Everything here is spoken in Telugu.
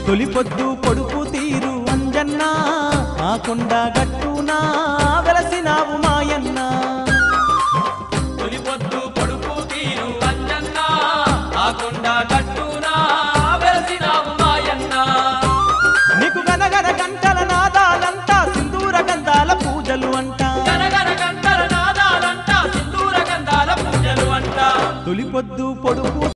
తొలిపొద్దు పొడుపు తీరు అంజన్న ఆ కొండ గట్టునా వెలసినావు మాయన్న తొలిపొద్దు పొడుపు తీరు అంజన్న ఆ కొండ గట్టునా వెలసినావు మాయన్న నీకు గనగన గంటల నాదాలంట సింధూర గంధాల పూజలు అంట గనగన గంటల నాదాలంట సింధూర గంధాల పూజలు అంట తొలిపొద్దు పొడుపు